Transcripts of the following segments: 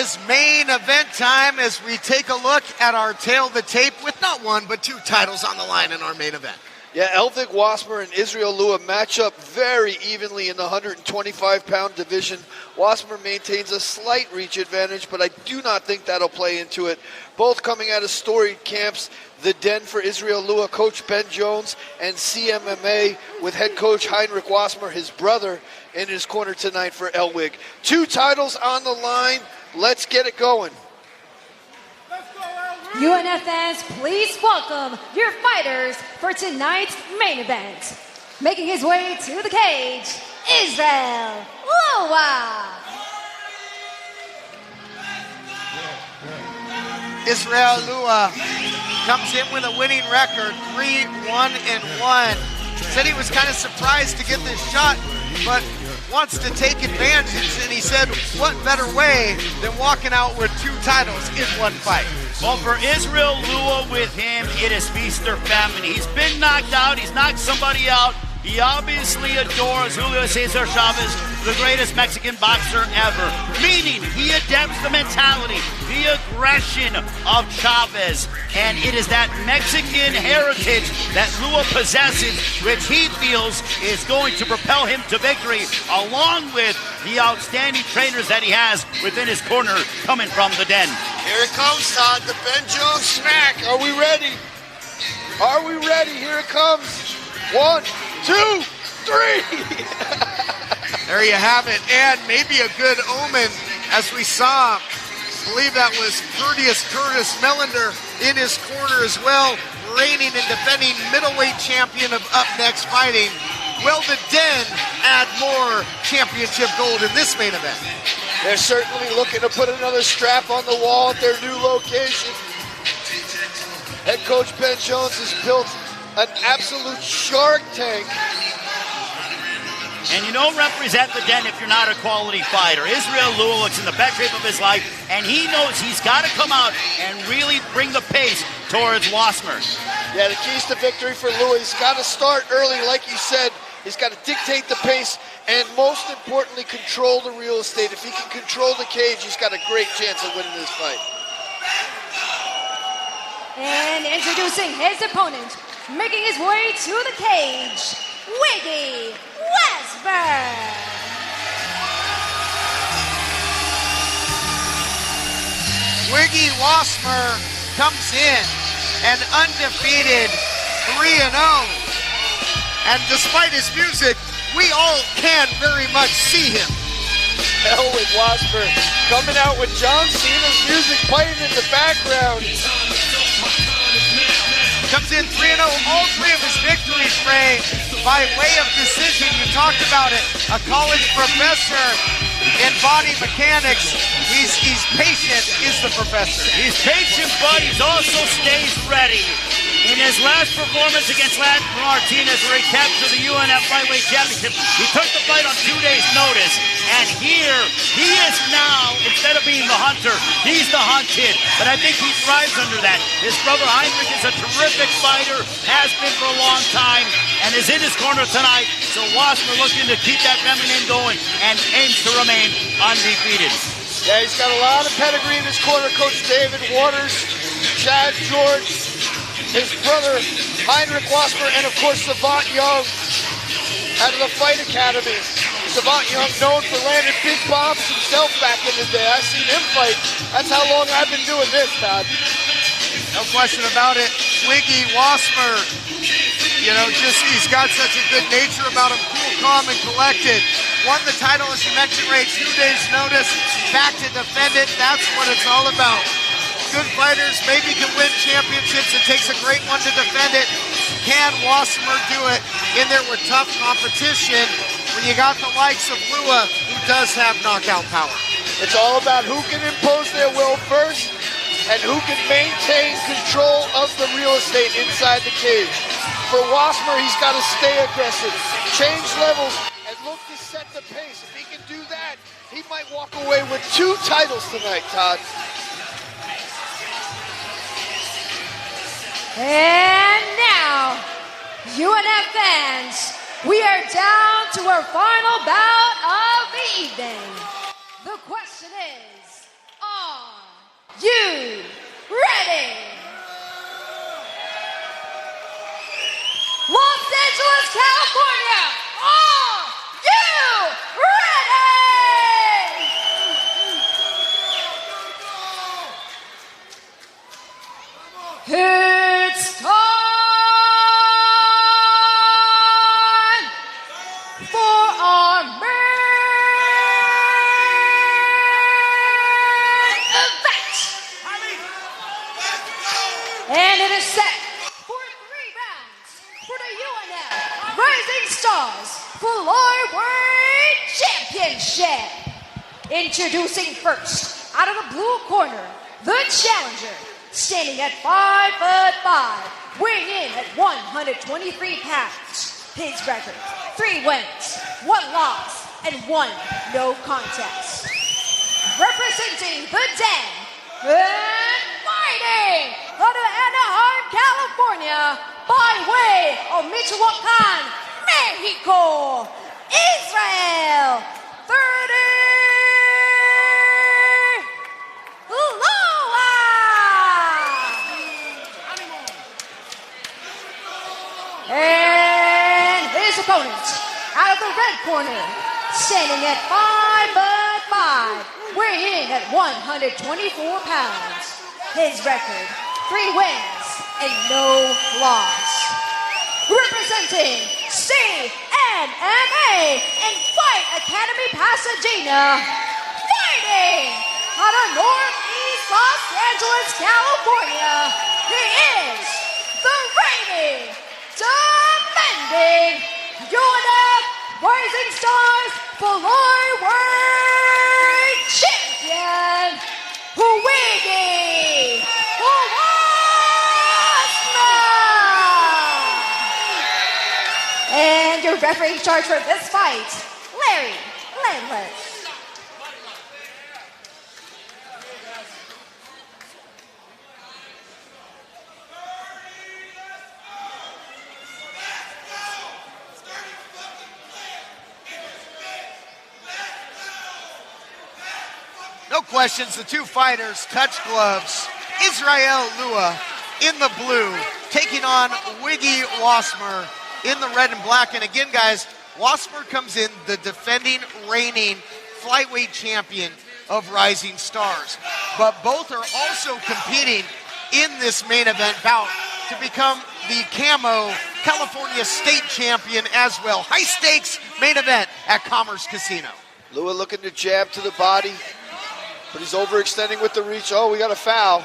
is main event time as we take a look at our tail of the tape with not one, but two titles on the line in our main event. Yeah, Elvig Wasmer and Israel Lua match up very evenly in the 125-pound division. Wasmer maintains a slight reach advantage, but I do not think that'll play into it. Both coming out of storied camps, the Den for Israel Lua, Coach Ben Jones, and CMMA with head coach Heinrich Wasmer, his brother, in his corner tonight for Elwig. Two titles on the line. Let's get it going. UNF fans, please welcome your fighters for tonight's main event. Making his way to the cage, Israel Lua. Israel Lua comes in with a winning record, 3-1-1. Said he was kind of surprised to get this shot, but wants to take advantage, and he said, what better way than walking out with two titles in one fight? Well, for Israel Lua, with him, it is feast or famine. He's been knocked out. He's knocked somebody out. He obviously adores Julio Cesar Chavez, the greatest Mexican boxer ever. Meaning, he adapts the mentality, the aggression of Chavez. And it is that Mexican heritage that Lua possesses, which he feels is going to propel him to victory, along with the outstanding trainers that he has within his corner coming from the Den. Here it comes, Todd, the Ben Jones smack. Are we ready? Are we ready? Here it comes. 1, 2, 3. There you have it, and maybe a good omen as we saw. I believe that was Curtis Melander in his corner as well, reigning and defending middleweight champion of Up Next Fighting. Will the Den add more championship gold in this main event? They're certainly looking to put another strap on the wall at their new location. Head coach Ben Jones has built an absolute shark tank. And you don't represent the Den if you're not a quality fighter. Israel Lua looks in the best shape of his life, and he knows he's got to come out and really bring the pace towards Wasmer. Yeah, the keys to victory for Lua, he's got to start early, like you said. He's got to dictate the pace and, most importantly, control the real estate. If he can control the cage, he's got a great chance of winning this fight. And introducing his opponent, making his way to the cage, Wiggy Westberg. Wiggy Wasmer comes in an undefeated 3-0. And despite his music, we all can very much see him. Elwig Wasmer coming out with John Cena's music playing in the background. Comes in 3-0, all three of his victories, Ray, by way of decision. You talked about it. A college professor in body mechanics. He's patient, is the professor. He's patient, but he also stays ready. In his last performance against Latin Martinez, where he captured the UNF Lightweight Championship, he took the fight on 2 days' notice. And here, he is now, instead of being the hunter, he's the hunted. But I think he thrives under that. His brother Heinrich is a terrific fighter, has been for a long time, and is in his corner tonight. So Wasmer looking to keep that feminine going and aims to remain undefeated. Yeah, he's got a lot of pedigree in his corner. Coach David Waters, Chad George, his brother Heinrich Wasmer, and of course Savant Young out of the Fight Academy. Savant Young known for landing big bombs himself back in the day. I've seen him fight. That's how long I've been doing this, Todd. No question about it. Wiggy Wasmer, you know, he's got such a good nature about him, cool, calm, and collected. Won the title, as you mentioned, Ray, 2 days' notice, back to defend it. That's what it's all about. Good fighters maybe can win championships. It takes a great one to defend it. Can Wasmer do it in there with tough competition when you got the likes of Lua, who does have knockout power? It's all about who can impose their will first and who can maintain control of the real estate inside the cage. For Wasmer, he's got to stay aggressive, change levels, and look to set the pace. If he can do that, he might walk away with 2 titles tonight, Todd. And now, UNF fans, we are down to our final bout of the evening. The question is, you ready? Los Angeles, California, are you ready? It's time for our main event. And it is set for 3 rounds for the UNF Rising Stars Flyweight Championship. Introducing first, out of the blue corner, the challenger, standing at 5'5", weighing in at 123 pounds. His record, 3 wins, 1 loss, and 1 no contest. Representing the Den and fighting out of Anaheim, California, by way of Michoacan, Mexico, Israel, 30 Lua. And his opponent, out of the red corner, standing at 5'5", weighing in at 124 pounds. His record, 3 wins and no loss. Representing CNMA and Fight Academy Pasadena, fighting out of Northeast Los Angeles, California, he is the reigning, defending UNF Rising Stars Flyweight Champion, Wiggy Wasman. And your referee in charge for this fight, Larry Landless. No questions, the 2 fighters touch gloves. Israel Lua in the blue, taking on Wiggy Wasmer in the red and black. And again, guys, Wasmer comes in the defending, reigning flyweight champion of Rising Stars. But both are also competing in this main event bout to become the Camo California State Champion as well. High stakes main event at Commerce Casino. Lua looking to jab to the body, but he's overextending with the reach. Oh, we got a foul.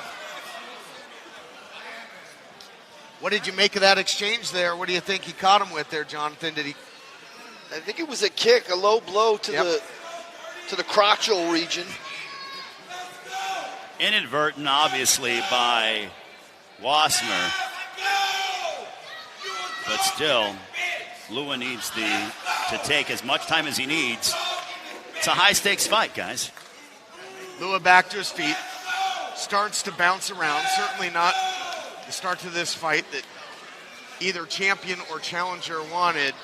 What did you make of that exchange there? What do you think he caught him with there, Jonathan? Did he? I think it was a kick, a low blow to the crotchal region. Inadvertent, obviously, by Wasmer. But still, Lua needs to take as much time as he needs. It's a high-stakes fight, guys. Lua back to his feet, starts to bounce around. Certainly not the start to this fight that either champion or challenger wanted.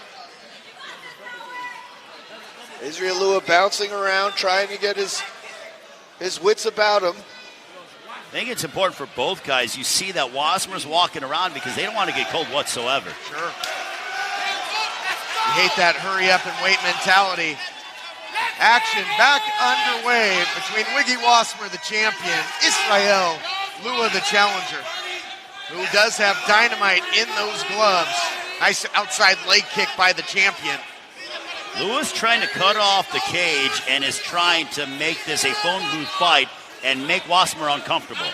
Israel Lua bouncing around, trying to get his wits about him. I think it's important for both guys. You see that Wasmer's walking around because they don't want to get cold whatsoever. Sure. You hate that hurry up and wait mentality. Action back underway between Wiggy Wasmer, the champion, Israel Lua, the challenger, who does have dynamite in those gloves. Nice outside leg kick by the champion. Lua's trying to cut off the cage and is trying to make this a phone booth fight and make Wasmer uncomfortable.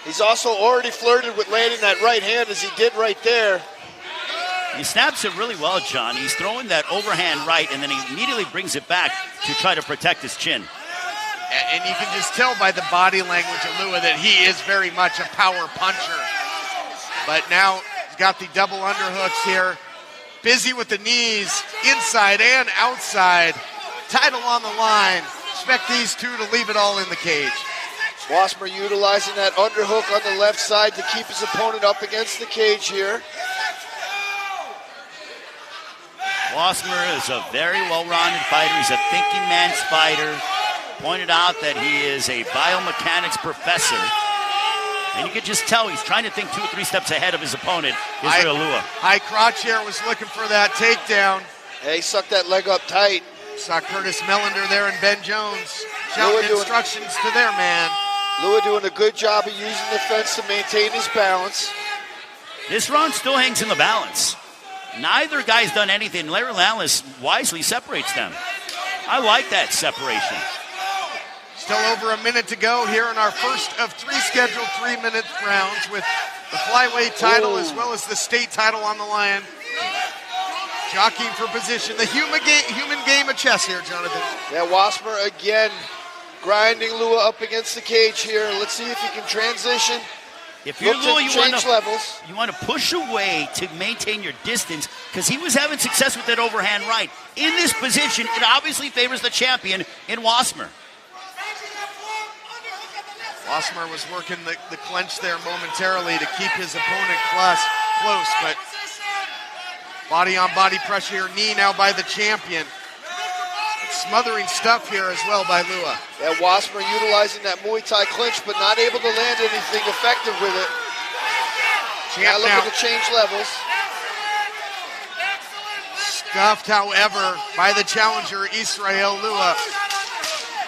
He's also already flirted with landing that right hand as he did right there. He snaps it really well, John. He's throwing that overhand right, and then he immediately brings it back to try to protect his chin. And you can just tell by the body language of Lua that he is very much a power puncher. But now he's got the double underhooks here. Busy with the knees, inside and outside. Title on the line. Expect these two to leave it all in the cage. Wasmer utilizing that underhook on the left side to keep his opponent up against the cage here. Wasmer is a very well-rounded fighter. He's a thinking man's fighter. pointed out that he is a biomechanics professor. And you can just tell he's trying to think 2 or 3 steps ahead of his opponent, Israel Lua. High crotch here was looking for that takedown. Yeah, he sucked that leg up tight. Saw Curtis Melander there and Ben Jones shouting instructions to their man. Lua doing a good job of using the fence to maintain his balance. This round still hangs in the balance. Neither guy's done anything. Larry Landless wisely separates them. I like that separation. Still over a minute to go here in our first of 3 scheduled 3-minute rounds with the flyweight title as well as the state title on the line. Jockeying for position. The human game of chess here, Jonathan. Yeah, Wasmer again grinding Lua up against the cage here. Let's see if he can transition. If you're Lua, you want to push away to maintain your distance because he was having success with that overhand right. In this position, it obviously favors the champion in Wasmer. Wasmer was working the clinch there momentarily to keep his opponent close, but body-on-body pressure here, knee now by the champion. Smothering stuff here as well by Lua. Yeah, Wasmer utilizing that Muay Thai clinch, but not able to land anything effective with it. Now look at the change levels. Scuffed, however, by the challenger, Israel Lua.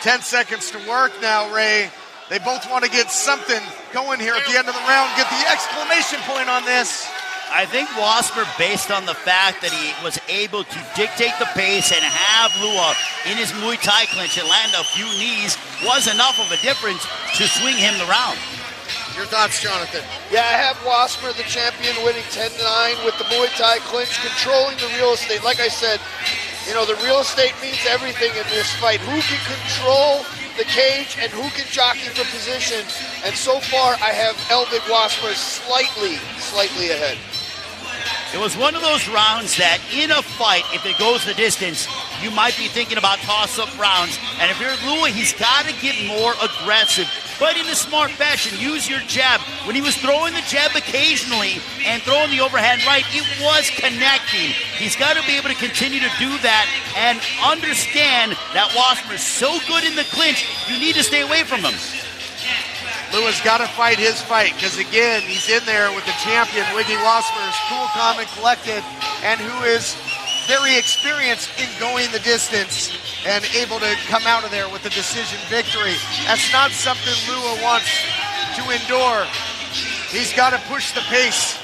10 seconds to work now, Ray. They both want to get something going here at the end of the round. Get the exclamation point on this. I think Wasmer, based on the fact that he was able to dictate the pace and have Lua in his Muay Thai clinch and land a few knees, was enough of a difference to swing him the round. Your thoughts, Jonathan? Yeah, I have Wasmer, the champion, winning 10-9 with the Muay Thai clinch, controlling the real estate. Like I said, you know, the real estate means everything in this fight. Who can control the cage and who can jockey for position? And so far, I have Elvig Wasmer slightly ahead. It was one of those rounds that in a fight, if it goes the distance, you might be thinking about toss-up rounds. And if you're Lua, he's got to get more aggressive. But in a smart fashion, use your jab. When he was throwing the jab occasionally and throwing the overhand right, it was connecting. He's got to be able to continue to do that and understand that Wasmer is so good in the clinch, you need to stay away from him. Lua's got to fight his fight because, again, he's in there with the champion, Wiggy Wasmer, who's cool, calm, and collected, and who is very experienced in going the distance and able to come out of there with a decision victory. That's not something Lua wants to endure. He's got to push the pace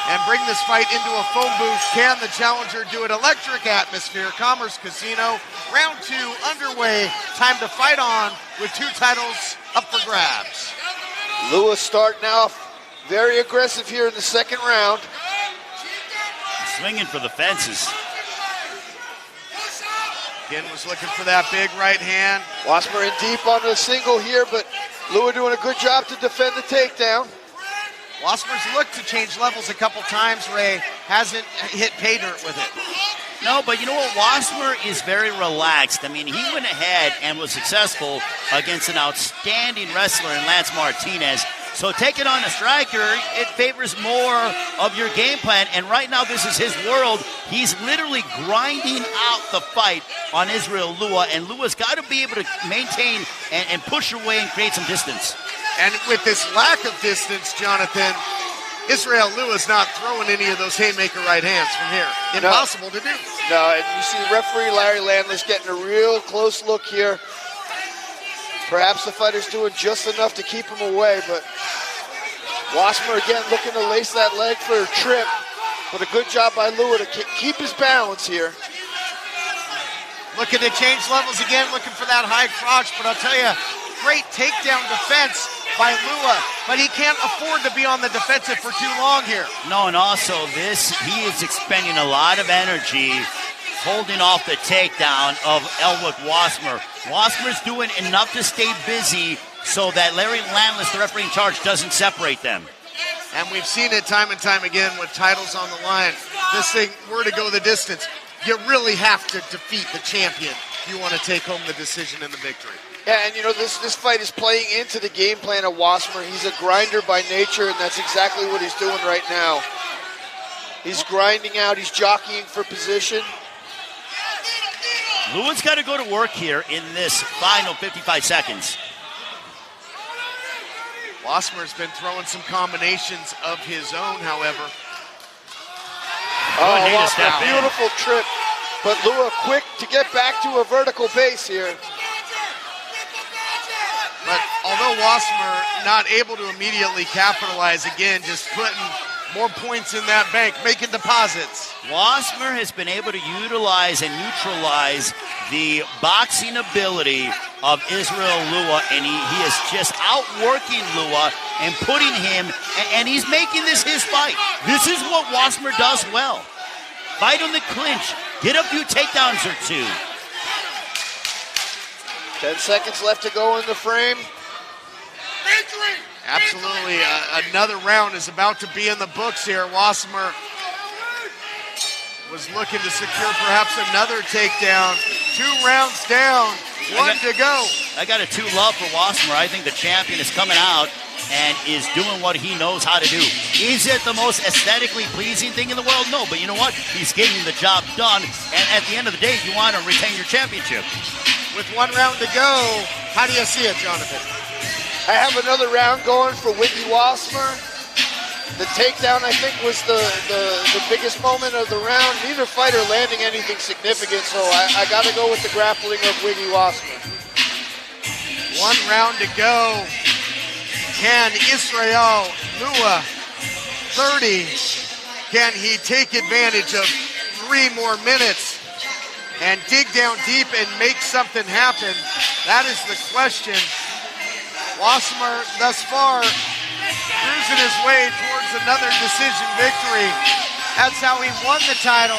and bring this fight into a phone booth. Can the challenger do it? Electric atmosphere, Commerce Casino. Round 2 underway. Time to fight on with 2 titles up for grabs. Lua starting off very aggressive here in the second round. Swinging for the fences. Again was looking for that big right hand. Wasmer in deep on the single here, but Lua doing a good job to defend the takedown. Wasmer's looked to change levels a couple times, Ray. Hasn't hit pay dirt with it. No, but you know what? Wasmer is very relaxed. I mean, he went ahead and was successful against an outstanding wrestler in Lance Martinez. So taking on a striker, it favors more of your game plan. And right now, this is his world. He's literally grinding out the fight on Israel Lua. And Lua's got to be able to maintain and push away and create some distance. And with this lack of distance, Jonathan, Israel Lua's not throwing any of those haymaker right hands from here. Impossible to do. No, and you see referee Larry Landless getting a real close look here. Perhaps the fighter's doing just enough to keep him away, but Wasmer again looking to lace that leg for a trip. But a good job by Lua to keep his balance here. Looking to change levels again, looking for that high crotch, but I'll tell you, great takedown defense by Lua, but he can't afford to be on the defensive for too long here. No, and also he is expending a lot of energy holding off the takedown of Elvig Wasmer. Wasmer's doing enough to stay busy so that Larry Landless, the referee in charge, doesn't separate them. And we've seen it time and time again with titles on the line. This thing were to go the distance, you really have to defeat the champion if you want to take home the decision and the victory. Yeah, and you know, this fight is playing into the game plan of Wasmer. He's a grinder by nature, and that's exactly what he's doing right now. He's grinding out, he's jockeying for position. Lua's got to go to work here in this final 55 seconds. Wasmer's been throwing some combinations of his own, however. Oh, Wasmer, beautiful trip. But Lua quick to get back to a vertical base here. But although Wasmer not able to immediately capitalize, again, just putting more points in that bank, making deposits. Wasmer has been able to utilize and neutralize the boxing ability of Israel Lua, and he is just outworking Lua and putting him, and he's making this his fight. This is what Wasmer does well. Fight on the clinch, get a few takedowns or two. 10 seconds left to go in the frame. Absolutely, another round is about to be in the books here. Wasmer was looking to secure perhaps another takedown. 2 rounds down, one to go. I got a 2 love for Wasmer. I think the champion is coming out and is doing what he knows how to do. Is it the most aesthetically pleasing thing in the world? No, but you know what? He's getting the job done, and at the end of the day, you want to retain your championship. With 1 round to go, how do you see it, Jonathan? I have another round going for Wiggy Wasmer. The takedown, I think, was the biggest moment of the round. Neither fighter landing anything significant, so I got to go with the grappling of Wiggy Wasmer. 1 round to go. Can Israel Lua 30, can he take advantage of 3 more minutes and dig down deep and make something happen? That is the question. Wasmer thus far cruising his way towards another decision victory. That's how he won the title.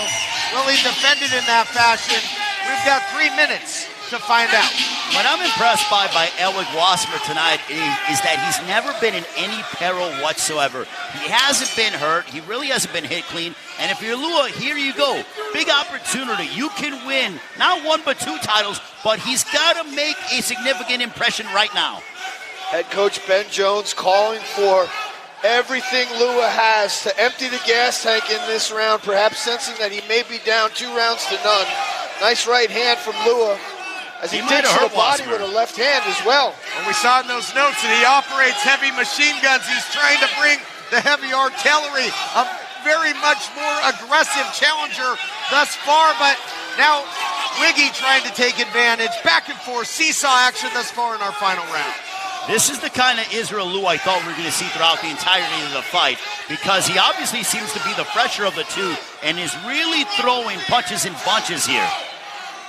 Will he defend it in that fashion? We've got 3 minutes to find out. What I'm impressed by Elwig Wasmer tonight is that he's never been in any peril whatsoever. He hasn't been hurt. He really hasn't been hit clean. And if you're Lua, here you go. Big opportunity. You can win not 1 but 2 titles, but he's got to make a significant impression right now. Head coach Ben Jones calling for everything Lua has to empty the gas tank in this round, perhaps sensing that he may be down 2 rounds to none. Nice right hand from Lua as he digs to the body with a left hand as well. And we saw in those notes that he operates heavy machine guns. He's trying to bring the heavy artillery, a very much more aggressive challenger thus far, but now Wiggy trying to take advantage. Back and forth, seesaw action thus far in our final round. This is the kind of Israel Lua I thought we were going to see throughout the entirety of the fight, because he obviously seems to be the fresher of the two and is really throwing punches and bunches here.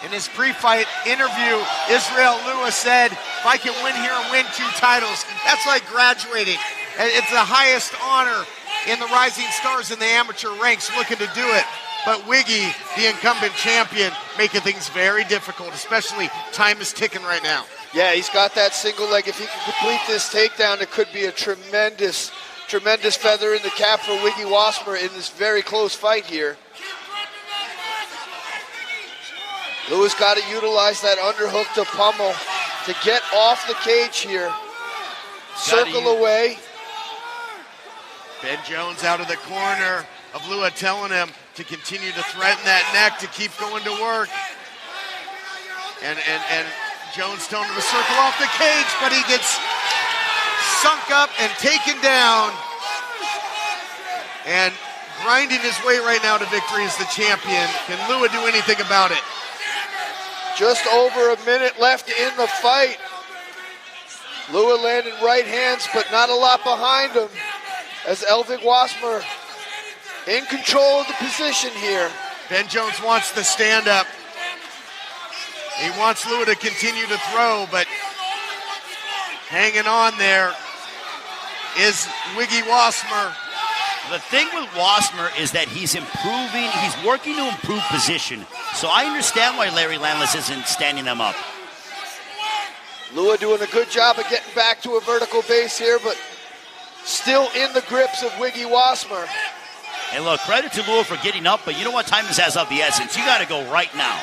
In his pre-fight interview, Israel Lua said, if I can win here and win 2 titles, that's like graduating. It's the highest honor in the rising stars in the amateur ranks looking to do it. But Wiggy, the incumbent champion, making things very difficult, especially time is ticking right now. Yeah, he's got that single leg. If he can complete this takedown, it could be a tremendous feather in the cap for Wiggy Wasmer in this very close fight here. Lua's got to utilize that underhook to pummel to get off the cage here. Circle away. Ben Jones out of the corner of Lua telling him to continue to threaten that neck, to keep going to work. And Jones telling him to circle off the cage, but he gets sunk up and taken down. And grinding his way right now to victory as the champion. Can Lua do anything about it? Just over a minute left in the fight. Lua landed right hands, but not a lot behind him, as Elvig Wasmer in control of the position here. Ben Jones wants the stand up. He wants Lua to continue to throw, but hanging on there is Wiggy Wasmer. The thing with Wasmer is that he's improving, he's working to improve position. So I understand why Larry Landless isn't standing them up. Lua doing a good job of getting back to a vertical base here, but still in the grips of Wiggy Wasmer. And look, credit to Lua for getting up, but you know what? Time is of the essence. You got to go right now.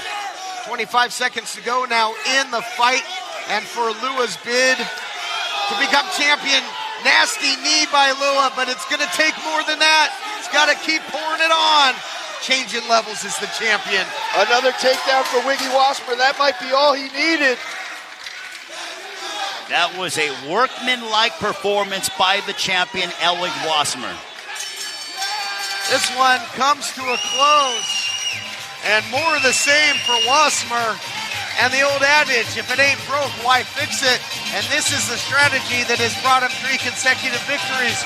25 seconds to go now in the fight, and for Lua's bid to become champion. Nasty knee by Lua, but it's going to take more than that. He's got to keep pouring it on. Changing levels as the champion. Another takedown for Wiggy Wasmer. That might be all he needed. That was a workman-like performance by the champion, Elwig Wasmer. This one comes to a close. And more of the same for Wasmer. And the old adage, if it ain't broke, why fix it? And this is the strategy that has brought him 3 consecutive victories.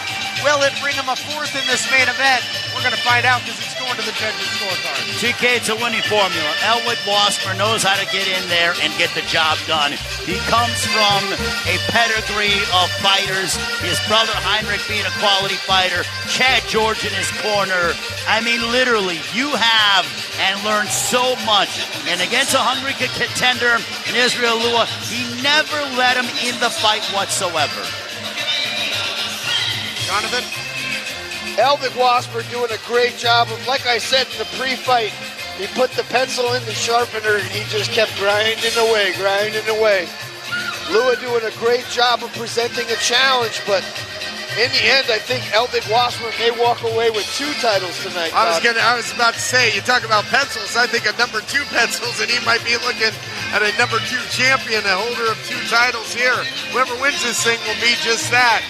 Will it bring him a 4th in this main event? We're going to find out because he's going to the judges' scorecard. TK, it's a winning formula. Elwig Wasmer knows how to get in there and get the job done. He comes from a pedigree of fighters. His brother Heinrich being a quality fighter. Chad George in his corner. I mean, literally, you have and learned so much. And against a hungry contender in Israel Lua, he never let him in the fight whatsoever. Jonathan? Elwig Wasmer doing a great job of, like I said in the pre-fight, he put the pencil in the sharpener and he just kept grinding away. Lua doing a great job of presenting a challenge, but in the end, I think Elwig Wasmer may walk away with 2 titles tonight. I was about to say, you talk about pencils, I think a number 2 pencils, and he might be looking at a number 2 champion, a holder of 2 titles here. Whoever wins this thing will be just that,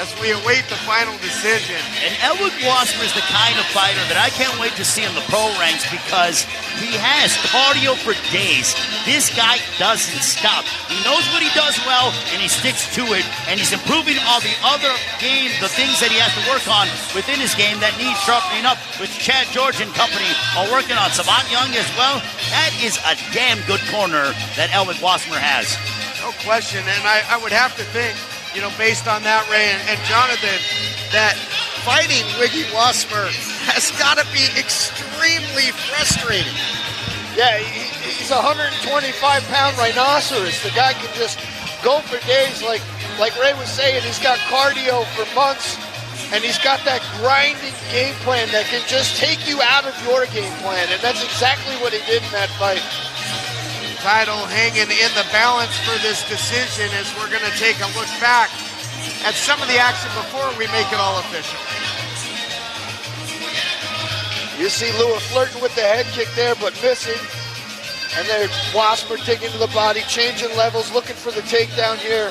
as we await the final decision. And Elwig Wasmer is the kind of fighter that I can't wait to see in the pro ranks because he has cardio for days. This guy doesn't stop. He knows what he does well, and he sticks to it, and he's improving all the other game, the things that he has to work on within his game that needs sharpening up, which Chad George and company are working on. Savant Young as well. That is a damn good corner that Elwig Wasmer has. No question, and I would have to think, you know, based on that, Ray and Jonathan, that fighting Wiggy Wasmer has got to be extremely frustrating. Yeah, he's a 125-pound rhinoceros. The guy can just go for days, like Ray was saying. He's got cardio for months, and he's got that grinding game plan that can just take you out of your game plan, and that's exactly what he did in that fight. Title hanging in the balance for this decision as we're going to take a look back at some of the action before we make it all official. You see Lua flirting with the head kick there, but missing. And then Wasmer digging to the body, changing levels, looking for the takedown here.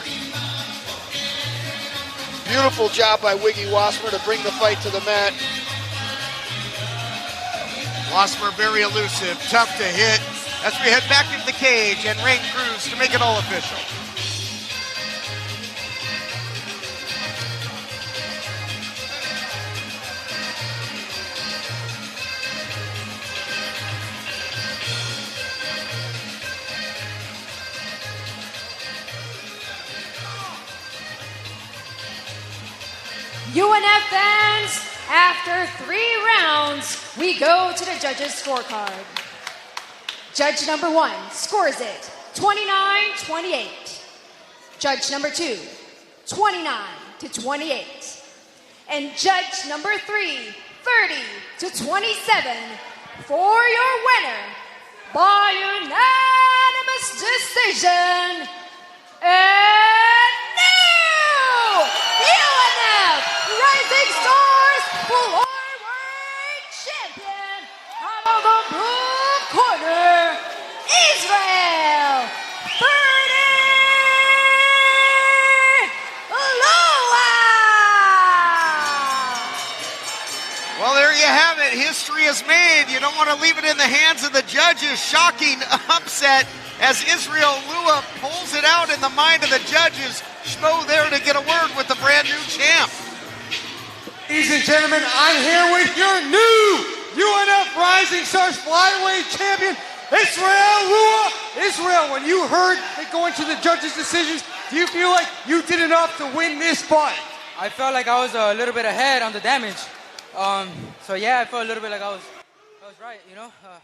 Beautiful job by Wiggy Wasmer to bring the fight to the mat. Wasmer very elusive, tough to hit. As we head back into the cage and ring crews to make it all official. UNF fans, after 3 rounds, we go to the judges' scorecard. Judge number 1 scores it 29-28. Judge number 2, 29-28. And judge number 3, 30-27 for your winner by unanimous decision. And new UNF Rising Stars flyweight champion out of the blue corner, Israel Lua. Well, there you have it. History is made. You don't want to leave it in the hands of the judges. Shocking upset as Israel Lua pulls it out in the mind of the judges. Schmo there to get a word with the brand new champ. Ladies and gentlemen, I'm here with your new UNF Rising Stars flyweight champion, Israel Lua. Israel, when you heard it going to the judges' decisions, do you feel like you did enough to win this fight? I felt like I was a little bit ahead on the damage. So yeah, I felt a little bit like I was right, you know? A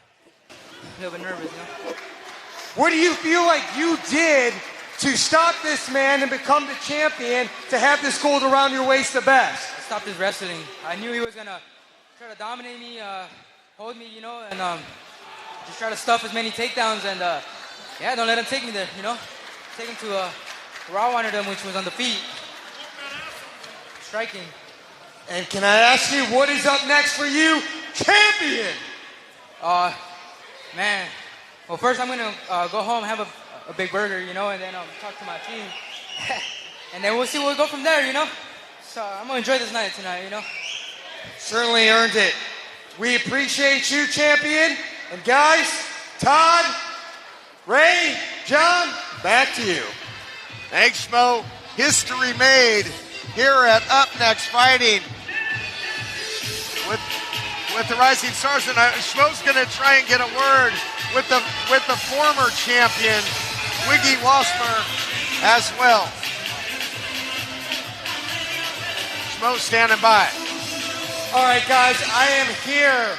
little bit nervous, you know? What do you feel like you did to stop this man and become the champion, to have this gold around your waist the best? I stopped his wrestling. I knew he was gonna try to dominate me, hold me, you know, and just try to stuff as many takedowns, and yeah, don't let him take me there, you know? Take him to where I wanted him, which was on the feet. Striking. And can I ask you, what is up next for you, champion? Man, well, first I'm going to go home, have a big burger, you know, and then talk to my team. And then we'll see where we go from there, you know. So I'm going to enjoy this night tonight, you know. Certainly earned it. We appreciate you, champion. And guys, Todd, Ray, John, back to you. Thanks, Schmo. History made here at Up Next Fighting with the Rising Stars. And Schmo's going to try and get a word with the former champion, Wiggy Wasmer, as well. Schmo standing by. All right, guys, I am here